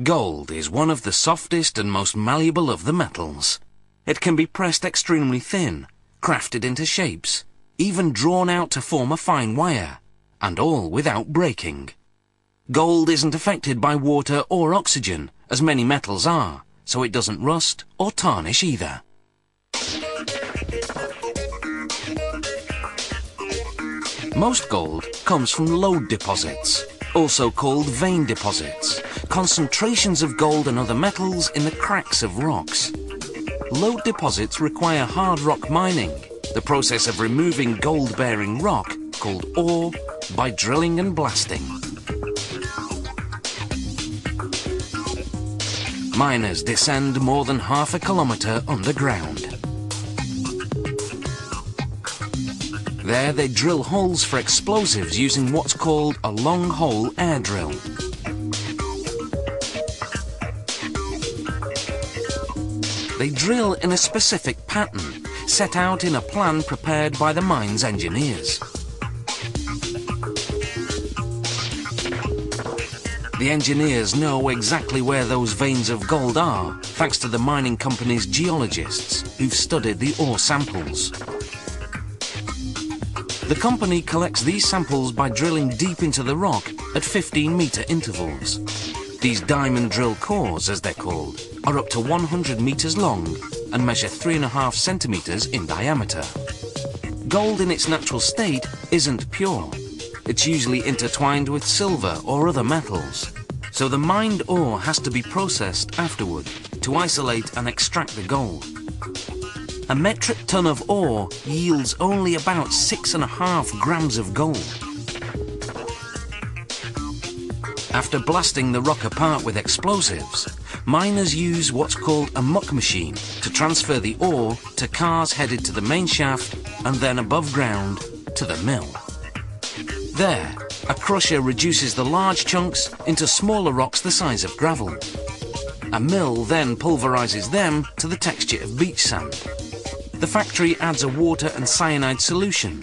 Gold is one of the softest and most malleable of the metals. It can be pressed extremely thin, crafted into shapes, even drawn out to form a fine wire, and all without breaking. Gold isn't affected by water or oxygen, as many metals are, so it doesn't rust or tarnish either. Most gold comes from lode deposits, also called vein deposits, concentrations of gold and other metals in the cracks of rocks. Lode deposits require hard rock mining, the process of removing gold-bearing rock, called ore, by drilling and blasting. Miners descend more than half a kilometre underground. There they drill holes for explosives using what's called a long-hole air drill. They drill in a specific pattern, set out in a plan prepared by the mine's engineers. The engineers know exactly where those veins of gold are, thanks to the mining company's geologists who've studied the ore samples. The company collects these samples by drilling deep into the rock at 15-metre intervals. These diamond drill cores, as they're called, are up to 100 metres long and measure 3.5 centimetres in diameter. Gold in its natural state isn't pure. It's usually intertwined with silver or other metals, so the mined ore has to be processed afterward to isolate and extract the gold. A metric ton of ore yields only about 6.5 grams of gold. After blasting the rock apart with explosives, miners use what's called a muck machine to transfer the ore to cars headed to the main shaft and then above ground to the mill. There, a crusher reduces the large chunks into smaller rocks the size of gravel. A mill then pulverizes them to the texture of beach sand. The factory adds a water and cyanide solution.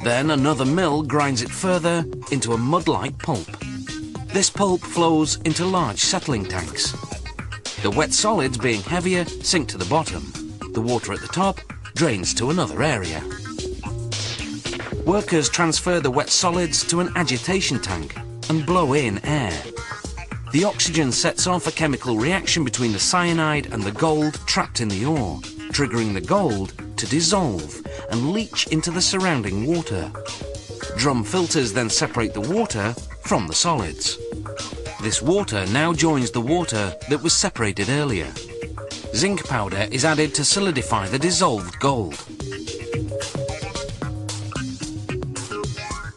Then another mill grinds it further into a mud-like pulp. This pulp flows into large settling tanks. The wet solids, being heavier, sink to the bottom. The water at the top drains to another area. Workers transfer the wet solids to an agitation tank and blow in air. The oxygen sets off a chemical reaction between the cyanide and the gold trapped in the ore, triggering the gold to dissolve and leach into the surrounding water. Drum filters then separate the water from the solids. This water now joins the water that was separated earlier. Zinc powder is added to solidify the dissolved gold.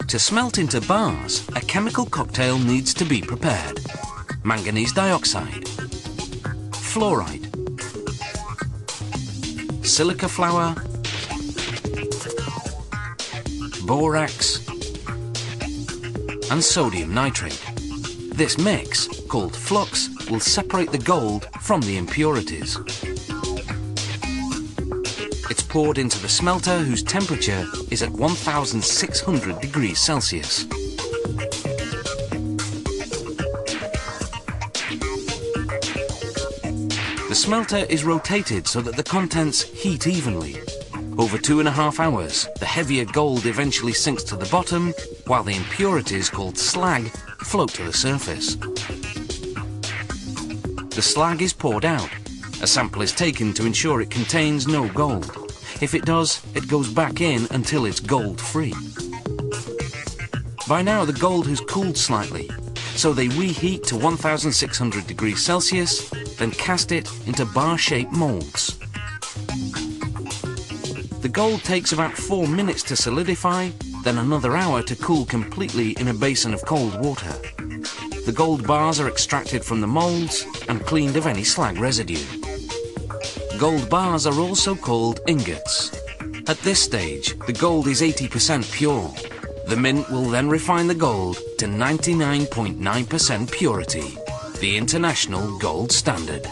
To smelt into bars, a chemical cocktail needs to be prepared. Manganese dioxide, fluoride, silica flour, borax, and sodium nitrate. This mix, called flux, will separate the gold from the impurities. It's poured into the smelter, whose temperature is at 1,600 degrees Celsius. The smelter is rotated so that the contents heat evenly. Over 2.5 hours, the heavier gold eventually sinks to the bottom, while the impurities, called slag, float to the surface. The slag is poured out. A sample is taken to ensure it contains no gold. If it does, it goes back in until it's gold-free. By now, the gold has cooled slightly, so they reheat to 1,600 degrees Celsius, then cast it into bar-shaped molds. The gold takes about 4 minutes to solidify, then another hour to cool completely in a basin of cold water. The gold bars are extracted from the molds and cleaned of any slag residue. Gold bars are also called ingots. At this stage, the gold is 80% pure. The mint will then refine the gold to 99.9% purity, the international gold standard.